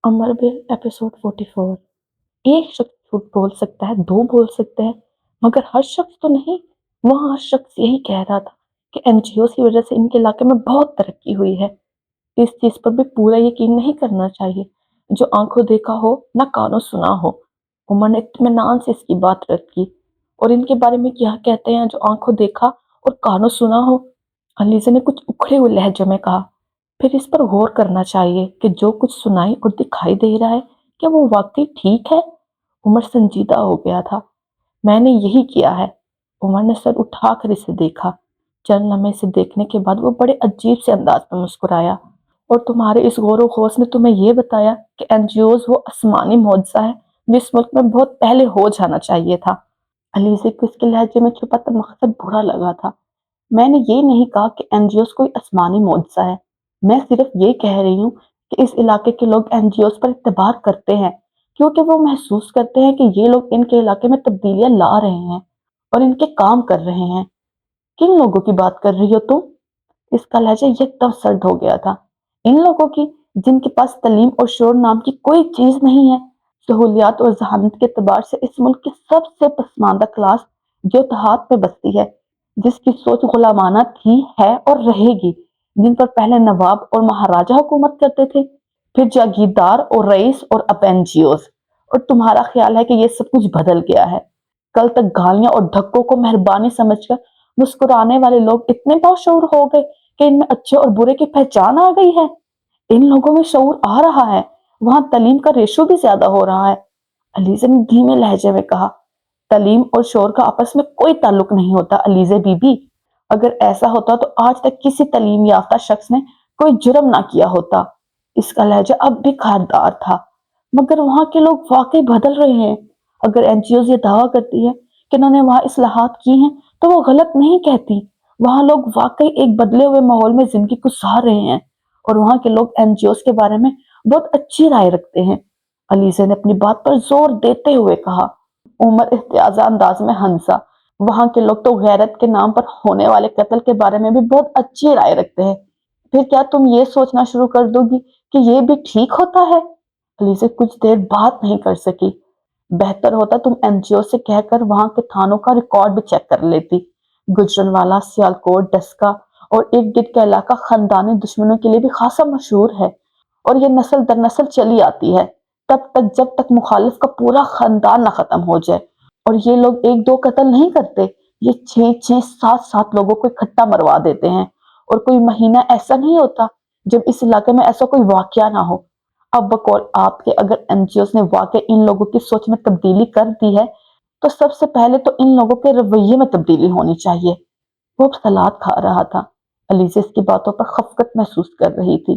अमर bill episode 44। एक शख्स झूठ बोल सकता है, दो बोल सकते हैं, मगर हर शख्स तो नहीं। वहाँ हर शख्स यही कह रहा था कि एनजीओ की वजह से इनके इलाके में बहुत तरक्की हुई है। इस चीज पर भी पूरा यकीन नहीं करना चाहिए। जो आंखों देखा हो ना कानों सुना हो। उमर ने इत्मीनान से इसकी बात रख की। और इनके बारे में क्या कहते हैं जो आंखों देखा और कानों सुना हो? अलीजा ने कुछ उखड़े हुए लहजे में कहा। फिर इस पर गौर करना चाहिए कि जो कुछ सुनाई और दिखाई दे रहा है, क्या वो वाकई ठीक है? उमर संजीदा हो गया था। मैंने यही किया है। उमर ने सर उठाकर इसे देखा। चंद लम्हे से देखने के बाद वो बड़े अजीब से अंदाज में मुस्कुराया। और तुम्हारे इस गौर खोज ने तुम्हें ये बताया कि एनजीओज वो आसमानी मुआवजा है जिस मुल्क में बहुत पहले हो जाना चाहिए था। अलीजे को इसके लहजे में छुपा तो मकसद बुरा लगा था। मैंने ये नहीं कहा कि एनजीओज कोई आसमानी मुआवजा है। मैं सिर्फ ये कह रही हूँ कि इस इलाके के लोग एनजीओज पर इत्तेबार करते हैं क्योंकि वो महसूस करते हैं कि ये लोग इनके इलाके में तब्दीलियां ला रहे हैं और इनके काम कर रहे हैं। किन लोगों की बात कर रही हो तुम? इसका लहजा एकदम सर्द हो गया था। इन लोगों की जिनके पास तलीम और शोर नाम की कोई चीज नहीं है। सहूलियात और जहानत के एतबार से इस मुल्क की सबसे पसमानदा क्लास जो तहात में बसती है, जिसकी सोच गुलामाना थी, है और रहेगी, जिन पर पहले नवाब और महाराजा हुकूमत करते थे, फिर जागीरदार और रईस और अब एनजीओज। और तुम्हारा ख्याल है कि ये सब कुछ बदल गया है? कल तक गालियां और धक्कों को मेहरबानी समझकर मुस्कुराने वाले लोग इतने बाशऊर हो गए कि इनमें अच्छे और बुरे की पहचान आ गई है। इन लोगों में शऊर आ रहा है। वहां तलीम का रेशो भी ज्यादा हो रहा है। अलीजे ने धीमे लहजे में कहा। तलीम और शोर का आपस में कोई ताल्लुक नहीं होता अलीजे बीबी। अगर ऐसा होता तो आज तक किसी तलीम याफ्ता शख्स ने कोई जुर्म ना किया होता। इसका लहजा अब भी खारदार था। मगर वहां के लोग वाकई बदल रहे हैं। अगर एनजीओ ये दावा करती है कि उन्होंने वहां इस्लाहात की हैं, तो वो गलत नहीं कहती। वहां लोग वाकई एक बदले हुए माहौल में जिंदगी गुजार रहे हैं और वहां के लोग एनजीओ के बारे में बहुत अच्छी राय रखते हैं। अलीजे ने अपनी बात पर जोर देते हुए कहा। उमर इम्तियाजा अंदाज में हंसा। वहां के लोग तो गैरत के नाम पर होने वाले कत्ल के बारे में भी बहुत अच्छी राय रखते हैं। फिर क्या तुम ये सोचना शुरू कर दोगी कि ये भी ठीक होता है? अलीजे कुछ देर बात नहीं कर सकी। बेहतर होता तुम एनजीओ से कहकर वहां के थानों का रिकॉर्ड भी चेक कर लेती। गुजरनवाला, सियालकोट, डस्का और इर्द गिर्द का इलाका खानदानी दुश्मनों के लिए भी खासा मशहूर है और ये नस्ल दर नस्ल चली आती है, तब तक जब तक मुखालिफ का पूरा खानदान ना खत्म हो जाए। और ये लोग एक दो कत्ल नहीं करते, ये छह छह सात सात लोगों को इकट्ठा मरवा देते हैं। और कोई महीना ऐसा नहीं होता जब इस इलाके में ऐसा कोई वाकया ना हो। अब बकौल आपके अगर एनजीओ ने वाकई इन लोगों की सोच में तब्दीली कर दी है, तो सबसे पहले तो इन लोगों के रवैये में तब्दीली होनी चाहिए। वो अब सलाद खा रहा था। अलीजे इसकी बातों पर खफकत महसूस कर रही थी।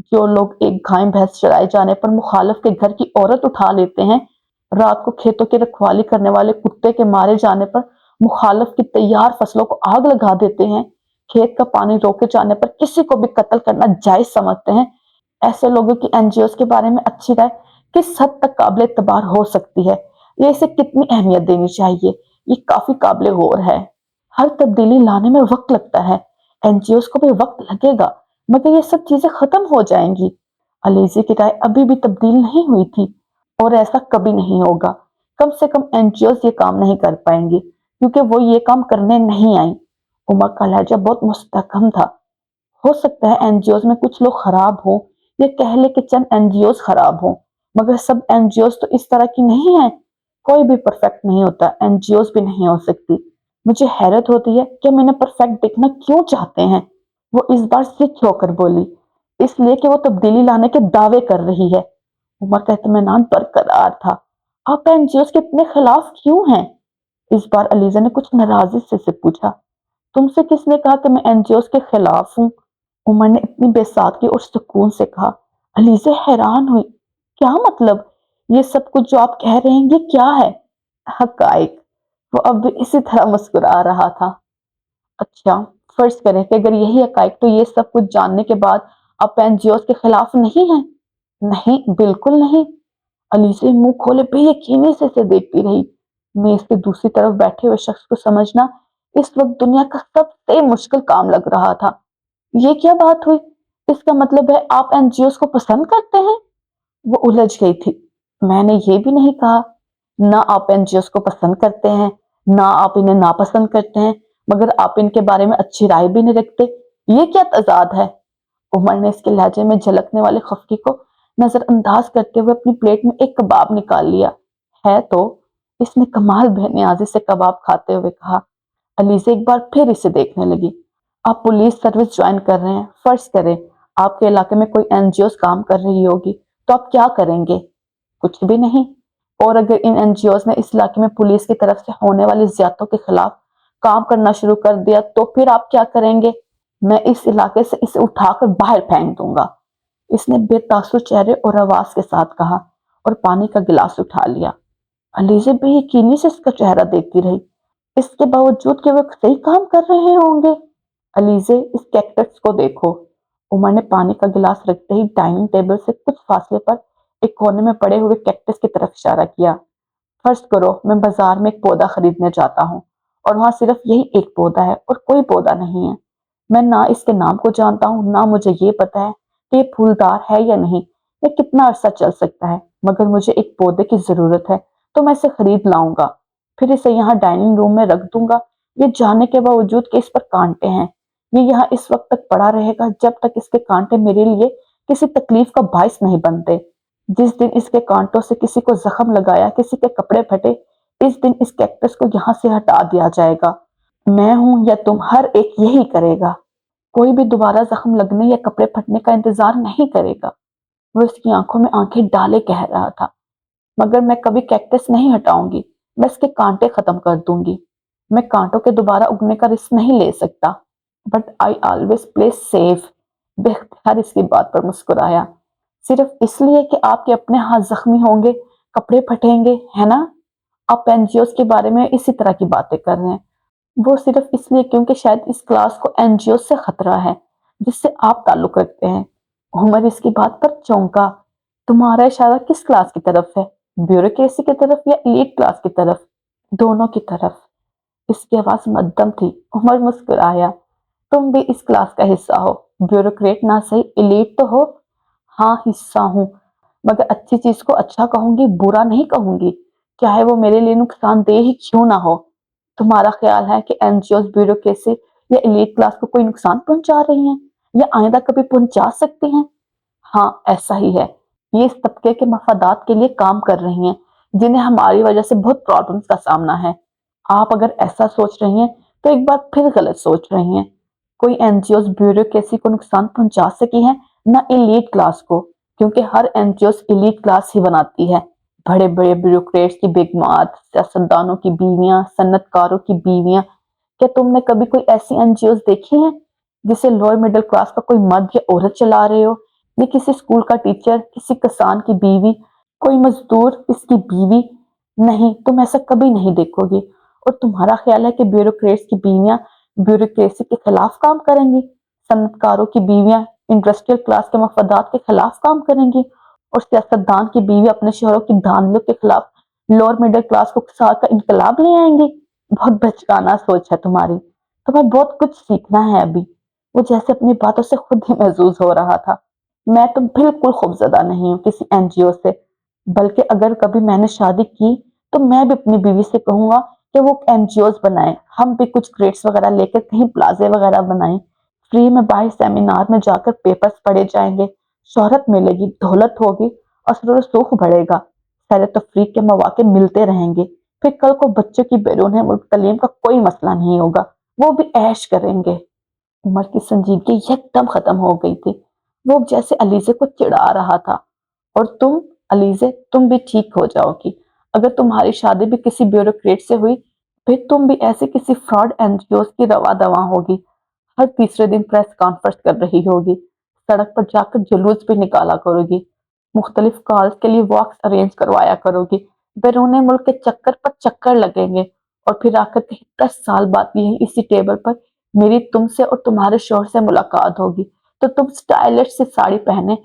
जो लोग एक गाय भैंस चराए जाने पर मुखालिफ के घर की औरत उठा लेते हैं, रात को खेतों की रखवाली करने वाले कुत्ते के मारे जाने पर मुखालिफ की तैयार फसलों को आग लगा देते हैं, खेत का पानी रोके जाने पर किसी को भी कत्ल करना जायज समझते हैं, ऐसे लोगों की एनजीओ के बारे में अच्छी राय किस हद तक काबिल एतबार हो सकती है? ये इसे कितनी अहमियत देनी चाहिए? ये काफी काबिल गौर है। हर तब्दीली लाने में वक्त लगता है। एनजीओ को भी वक्त लगेगा, मगर ये सब चीजें खत्म हो जाएंगी। अलीजी की राय अभी भी तब्दील नहीं हुई थी और ऐसा कभी नहीं होगा। कम से कम एनजीओ ये काम नहीं कर पाएंगे क्योंकि वो ये काम करने नहीं आई। उमर का लहजा बहुत मुस्तहकम था। हो सकता है एनजीओ में कुछ लोग खराब हों, या कह ले कि चंद एनजीओ खराब हों, मगर सब एनजीओ तो इस तरह की नहीं है। कोई भी परफेक्ट नहीं होता, एनजीओ भी नहीं हो सकती। मुझे हैरत होती है कि हम इन्हें परफेक्ट देखना क्यों चाहते हैं। वो इस बार स्विच होकर बोली। इसलिए कि वो तब्दीली लाने के दावे कर रही है। उमर का इत्मीनान बरकरार था। आप एनजीओ के इतने खिलाफ क्यों हैं? इस बार अलीजा ने कुछ नाराजी से पूछा। तुमसे किसने कहा कि मैं एनजीओ के खिलाफ हूँ? उमर ने इतनी बेसादगी और सुकून से कहा। अलीजा हैरान हुई। क्या मतलब? ये सब कुछ जो आप कह रहे हैं ये क्या है? हकाइक। वो अब भी इसी तरह मुस्कुरा रहा था। अच्छा, फर्ज करें कि अगर यही हकाइक, तो ये सब कुछ जानने के बाद आप एनजीओ के खिलाफ नहीं हैं? नहीं, बिल्कुल नहीं। अलीजा मुंह खोले बेयकीनी से इसे देखती रही। मेज के दूसरी तरफ बैठे हुए शख्स को समझना इस वक्त दुनिया का सबसे मुश्किल काम लग रहा था। ये क्या बात हुई? इसका मतलब है आप एनजीओ को पसंद करते हैं? वो उलझ गई थी। मैंने ये भी नहीं कहा, ना आप एनजीओस को पसंद करते हैं, ना आप इन्हें नापसंद करते हैं, मगर आप इनके बारे में अच्छी राय भी नहीं रखते। ये क्या तज़ाद है? उमर ने इसके लहजे में झलकने वाले खफगी को नजरअंदाज करते हुए अपनी प्लेट में एक कबाब निकाल लिया। है तो, इसने कमाल बेनियाजी से कबाब खाते हुए कहा। अलीज़ा एक बार फिर इसे देखने लगी। आप पुलिस सर्विस ज्वाइन कर रहे हैं, फर्ज करें आपके इलाके में कोई एनजीओस काम कर रही होगी, तो आप क्या करेंगे? कुछ भी नहीं। और अगर इन एनजीओस ने इस इलाके में पुलिस की तरफ से होने वाली ज्यादतियों के खिलाफ काम करना शुरू कर दिया, तो फिर आप क्या करेंगे? मैं इस इलाके से इसे उठाकर बाहर फेंक दूंगा, इसने बेतासुर चेहरे और आवाज के साथ कहा, और पानी का गिलास उठा लिया। अलीज़ा बेयकीनी से इसका चेहरा देखती रही। इसके बावजूद कि वो सही काम कर रहे होंगे। अलीज़े, इस कैक्टस को देखो। उमर ने पानी का गिलास रखते ही डाइनिंग टेबल से कुछ फासले पर एक कोने में पड़े हुए कैक्टस की तरफ इशारा किया। फर्ज करो मैं बाजार में एक पौधा खरीदने जाता हूँ और वहां सिर्फ यही एक पौधा है और कोई पौधा नहीं है। मैं ना इसके नाम को जानता हूँ, ना मुझे ये पता है कि ये फूलदार है या नहीं, या कितना अरसा चल सकता है, मगर मुझे एक पौधे की जरूरत है, तो मैं इसे खरीद लाऊंगा, फिर इसे यहाँ डाइनिंग रूम में रख दूंगा, ये जानने के बावजूद कि इस पर कांटे हैं। ये यहाँ इस वक्त तक पड़ा रहेगा जब तक इसके कांटे मेरे लिए किसी तकलीफ का बायस नहीं बनते। जिस दिन इसके कांटों से किसी को जख्म लगाया, किसी के कपड़े फटे, इस दिन इस कैक्टस को यहाँ से हटा दिया जाएगा। मैं हूं या तुम, हर एक यही करेगा। कोई भी दोबारा जख्म लगने या कपड़े फटने का इंतजार नहीं करेगा। वो इसकी आंखों में आंखें डाले कह रहा था। मगर मैं कभी कैक्टस नहीं हटाऊंगी, मैं इसके कांटे खत्म कर दूंगी। मैं कांटों के दोबारा उगने का रिस्क नहीं ले सकता, but I always play safe. बेख्तियार इसकी बात पर मुस्कुराया। सिर्फ इसलिए कि आपके अपने हाथ जख्मी होंगे, कपड़े फटेंगे, है ना? आप एनजीओ के बारे में इसी तरह की बातें कर रहे हैं। वो सिर्फ इसलिए क्योंकि शायद इस क्लास को एनजीओ से खतरा है जिससे आप ताल्लुक रखते हैं। उमर इसकी बात पर चौंका। तुम्हारा इशारा किस क्लास की तरफ है? ब्यूरोक्रेसी की तरफ या एलीट क्लास की तरफ? दोनों की तरफ। इसकी आवाज मध्यम थी। उमर मुस्कुराया। तुम भी इस क्लास का हिस्सा हो, ब्यूरोक्रेट ना सही, एलीट तो हो। हाँ, हिस्सा हूँ, मगर अच्छी चीज को अच्छा कहूंगी, बुरा नहीं कहूंगी, चाहे वो मेरे लिए नुकसानदेह ही क्यों ना हो। तुम्हारा ख्याल है कि एनजीओस ब्यूरोक्रेसी या एलीट क्लास को कोई नुकसान पहुंचा रही हैं या आइंदा कभी पहुंचा सकती हैं? हाँ, ऐसा ही है। ये इस तबके के मफादात के लिए काम कर रही हैं जिन्हें हमारी वजह से बहुत प्रॉब्लम्स का सामना है। आप अगर ऐसा सोच रही हैं तो एक बार फिर गलत सोच रही हैं। कोई एनजीओस ब्यूरोक्रेसी को नुकसान पहुंचा सकी है, ना एलीट क्लास को, क्योंकि हर एनजीओस एलीट क्लास ही बनाती है। बड़े बड़े ब्यूरोक्रेट्स की बेगमात, सियासतदानों की बीवियां, सन्नतकारों की बीवियां। क्या तुमने कभी कोई ऐसी एनजीओस देखी हैं जिसे लोअर मिडिल क्लास का कोई मर्द या औरत चला रहे हो? ये किसी स्कूल का टीचर, किसी किसान की बीवी, कोई मजदूर, इसकी बीवी? नहीं, तुम ऐसा कभी नहीं देखोगे। और तुम्हारा ख्याल है कि ब्यूरोक्रेट्स की बीवियां ब्यूरोक्रेसी के खिलाफ काम करेंगी? सनतकारों की बीवियां इंडस्ट्रियल क्लास के मफादात के खिलाफ काम करेंगी? और सियासतदान की बीवी अपने शोहरों की धांधलियों के खिलाफ लोअर मिडिल क्लास को उकसा कर इनकलाब ले आएंगी? बहुत बचकाना सोच है तुम्हारी। तुम्हें बहुत कुछ सीखना है अभी। वो जैसे अपनी बातों से खुद ही महसूस हो रहा था। मैं तो बिल्कुल खौफजदा नहीं हूँ किसी एनजीओ से, बल्कि अगर कभी मैंने शादी की तो मैं भी अपनी बीवी से कहूंगा कि वो एनजीओस बनाए, हम भी कुछ ग्रेड्स वगैरह लेकर कहीं प्लाजे वगैरह बनाएं, फ्री में बाहर सेमिनार में जाकर पेपर्स पढ़े जाएंगे, शोहरत मिलेगी, दौलत होगी, असर और सुख बढ़ेगा, सैर तफरीक के मौके मिलते रहेंगे, फिर कल को बच्चों की बैरून मुल्क तालीम का कोई मसला नहीं होगा, वो भी ऐश करेंगे। उमर की संजीदगी यकदम खत्म हो गई थी। वो जैसे अलीजे को चिढ़ा रहा था। और तुम, अलीजे, तुम भी ठीक हो जाओगी अगर तुम्हारी शादी भी किसी ब्यूरोक्रेट से हुई, फिर तुम भी ऐसे किसी फ्रॉड एनजीओ की रवा दवा होगी। हर तीसरे दिन प्रेस कॉन्फ्रेंस कर रही होगी, सड़क पर जाकर जुलूस भी निकाला करोगी, मुख्तलिफ कॉल्स के लिए वॉक्स अरेंज करवाया करोगी, बैरून मुल्क के चक्कर पर चक्कर लगेंगे, और फिर आकर के 10 साल बाद यही इसी टेबल पर मेरी तुमसे और तुम्हारे शोहर से मुलाकात होगी, तो तुम स्टाइलिश सी साड़ी पहने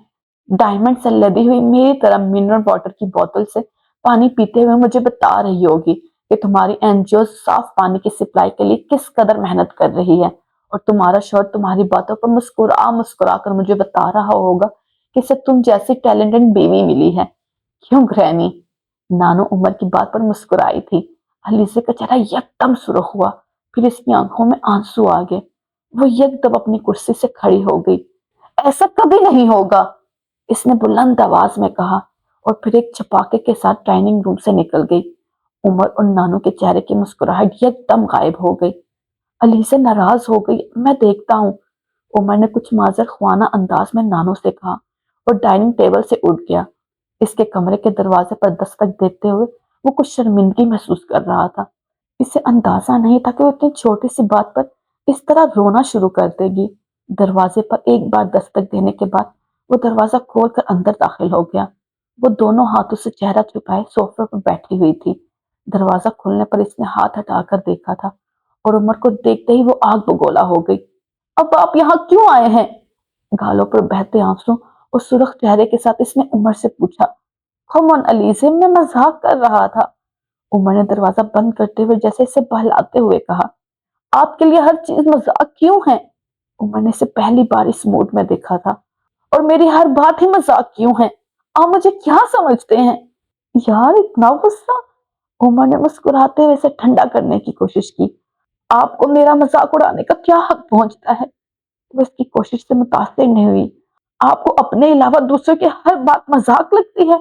डायमंड से लदी हुई मेरी तरह मिनरल वाटर की बोतल से पानी पीते हुए मुझे बता रही होगी कि तुम्हारी एनजीओ साफ पानी की सप्लाई के लिए किस कदर मेहनत कर रही है, और तुम्हारा शोहर तुम्हारी बातों पर मुस्कुरा मुस्कुरा कर मुझे बता रहा होगा कि इसे तुम जैसी टैलेंटेड बीवी मिली है। क्यों ग्रैनी? नानो उमर की बात पर मुस्कुराई थी। अलीसे का चेहरा एकदम सुर्ख हुआ, फिर इसकी आंखों में आंसू आ गए। वो एकदम अपनी कुर्सी से खड़ी हो गई। ऐसा कभी नहीं होगा, इसने बुलंद आवाज में कहा और फिर एक छपाके के साथ डाइनिंग रूम से निकल गई। उमर और नानो के चेहरे की मुस्कुराहट एकदम गायब हो गई। अलीसे नाराज हो गई। मैं देखता हूँ, उमर ने कुछ माजर ख्वाना अंदाज में नानो से कहा और डाइनिंग टेबल से उठ गया। इसके कमरे के दरवाजे पर दस्तक देते हुए वो कुछ शर्मिंदगी महसूस कर रहा था। इसे अंदाजा नहीं था कि वो इतनी छोटी सी बात पर इस तरह रोना शुरू कर देगी। दरवाजे पर एक बार दस्तक देने के बाद वो दरवाजा खोलकर अंदर दाखिल हो गया। वो दोनों हाथों से चेहरा छुपाए सोफे पर बैठी हुई थी। दरवाजा खुलने पर इसने हाथ हटाकर देखा था और उमर को देखते ही वो आग बगोला हो गई। अब आप यहाँ क्यों आए हैं? गालों पर बहते आंसू और सुर्ख चेहरे के साथ इसने उमर से पूछा। कम ऑन अलीज़े, मैं मजाक कर रहा था। उमर ने दरवाजा बंद करते हुए जैसे इसे बहलाते हुए कहा। आपके लिए हर चीज मजाक क्यों है? उमर ने इसे पहली बार इस मूड में देखा था। और मेरी हर बात ही मजाक क्यों है? आप मुझे क्या समझते हैं? यार इतना गुस्सा? उमर ने मुस्कुराते हुए इसे ठंडा करने की कोशिश की। आपको मेरा मजाक उड़ाने का क्या हक पहुंचता है? वो इसकी कोशिश से मुतासिर नहीं हुई। आपको अपने अलावा दूसरों की हर बात मजाक लगती है?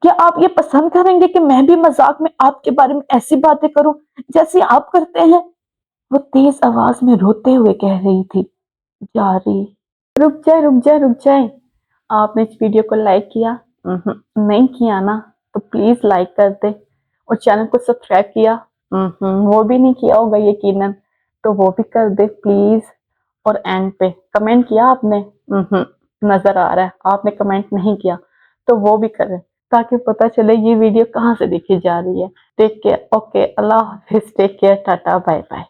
क्या आप ये पसंद करेंगे कि मैं भी मजाक में आपके बारे में ऐसी बातें करूं जैसी आप करते हैं? वो तेज आवाज में रोते हुए कह रही थी। जारी, रुक जाए। आपने इस वीडियो को लाइक किया? नहीं किया ना, तो प्लीज लाइक कर दे। और चैनल को सब्सक्राइब किया? वो भी नहीं किया होगा यकीनन, तो वो भी कर दे प्लीज। और एंड पे कमेंट किया आपने? नजर आ रहा है आपने कमेंट नहीं किया, तो वो भी करें ताकि पता चले ये वीडियो कहाँ से देखी जा रही है। टेक केयर, ओके, अल्लाह हाफिज, take care, tata, bye bye.